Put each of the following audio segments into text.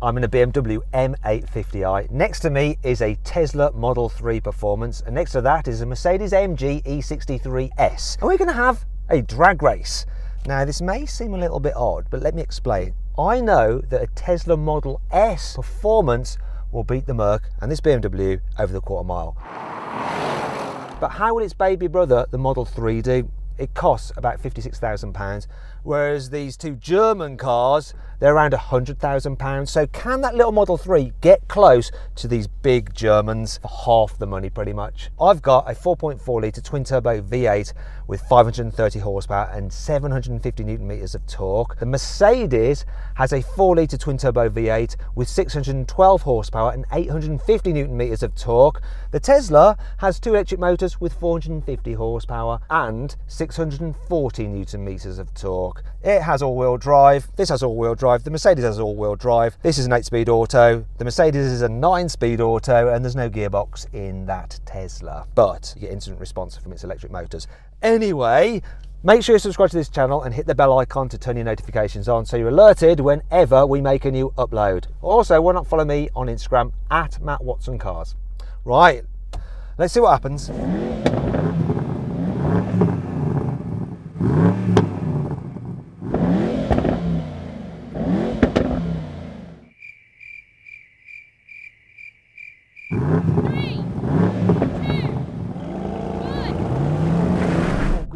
I'm in a BMW M850i. Next to me is a Tesla Model 3 Performance, and next to that is a Mercedes-AMG E63 and we're going to have a drag race. Now this may seem a little bit odd, but let me explain. I know that a Tesla Model S Performance will beat the Merc and this BMW over the quarter mile. But how will its baby brother, the Model 3, do? It costs about £56,000, whereas these two German cars, they're around £100,000. So can that little Model 3 get close to these big Germans for half the money pretty much? I've got a 4.4 litre twin turbo V8 with 530 horsepower and 750 Newton meters of torque. The Mercedes has a 4 litre twin turbo V8 with 612 horsepower and 850 Newton meters of torque. The Tesla has two electric motors with 450 horsepower and 640 Newton meters of torque. It has all-wheel drive. This has all-wheel drive. The Mercedes has all-wheel drive. This is an 8-speed auto. The Mercedes is a 9-speed auto, and there's no gearbox in that Tesla. But you get instant response from its electric motors. Anyway, make sure you subscribe to this channel and hit the bell icon to turn your notifications on so you're alerted whenever we make a new upload. Also, why not follow me on Instagram at MattWatsonCars. Right, let's see what happens.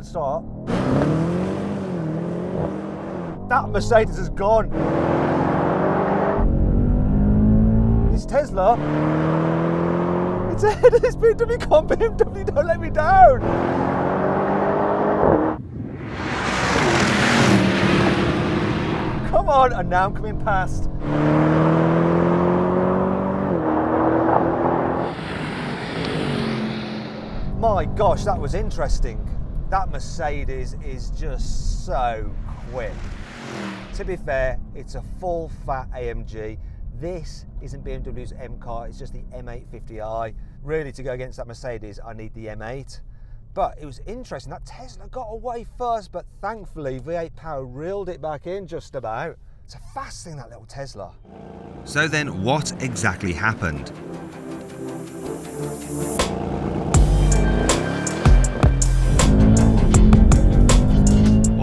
Start. That Mercedes is gone. This Tesla, it's ahead of this BMW. Come BMW, don't let me down. Come on, and now I'm coming past. My gosh, that was interesting. That Mercedes is just so quick. To be fair, it's a full fat AMG. This isn't BMW's M car, it's just the M850i. Really, to go against that Mercedes, I need the M8. But it was interesting, that Tesla got away first, but thankfully V8 power reeled it back in just about. It's a fast thing, that little Tesla. So then what exactly happened?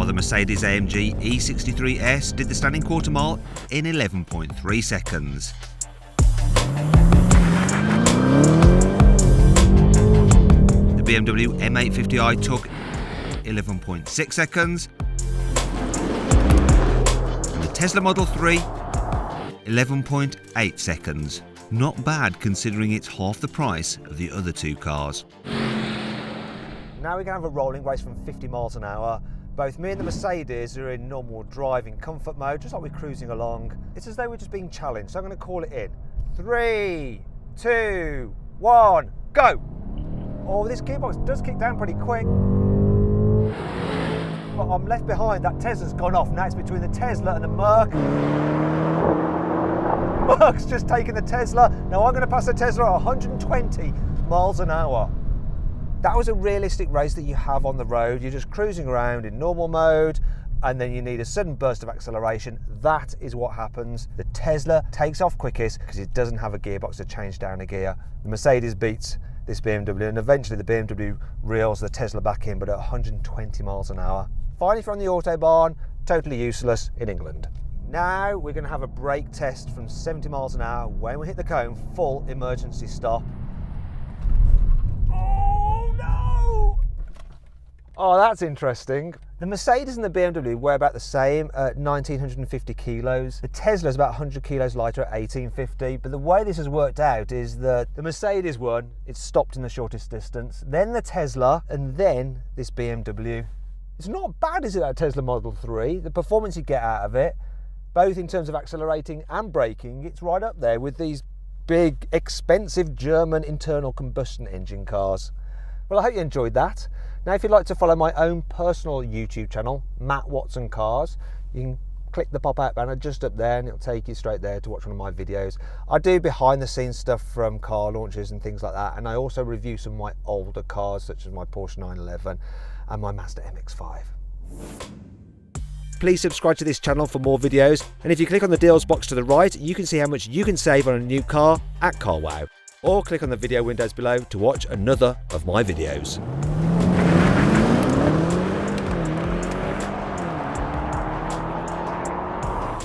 The Mercedes-AMG E63 did the standing quarter mile in 11.3 seconds. The BMW M850i took 11.6 seconds. And the Tesla Model 3, 11.8 seconds. Not bad considering it's half the price of the other two cars. Now we can have a rolling race from 50 miles an hour. Both me and the Mercedes are in normal driving comfort mode, just like we're cruising along. It's as though we're just being challenged, so I'm going to call it in. 3, 2, 1, go! Oh, this gearbox does kick down pretty quick. But I'm left behind, that Tesla's gone off. Now it's between the Tesla and the Merc. Merc's just taken the Tesla. Now I'm going to pass the Tesla at 120 miles an hour. That was a realistic race that you have on the road. You're just cruising around in normal mode and then you need a sudden burst of acceleration. That is what happens. The Tesla takes off quickest because it doesn't have a gearbox to change down a gear. The Mercedes beats this BMW and eventually the BMW reels the Tesla back in, but at 120 miles an hour. Fine if you're on the Autobahn, totally useless in England. Now we're going to have a brake test from 70 miles an hour. When we hit the cone, full emergency stop. Oh, that's interesting. The Mercedes and the BMW weigh about the same at 1,950 kilos. The Tesla is about 100 kilos lighter at 1,850. But the way this has worked out is that the Mercedes one, it's stopped in the shortest distance. Then the Tesla, and then this BMW. It's not bad, is it, that Tesla Model 3? The performance you get out of it, both in terms of accelerating and braking, it's right up there with these big, expensive German internal combustion engine cars. Well, I hope you enjoyed that. Now, if you'd like to follow my own personal YouTube channel, Matt Watson Cars, you can click the pop-out banner just up there and it'll take you straight there to watch one of my videos. I do behind-the-scenes stuff from car launches and things like that, and I also review some of my older cars, such as my Porsche 911 and my Mazda MX-5. please subscribe to this channel for more videos, and if you click on the deals box to the right, you can see how much you can save on a new car at CarWow, or click on the video windows below to watch another of my videos.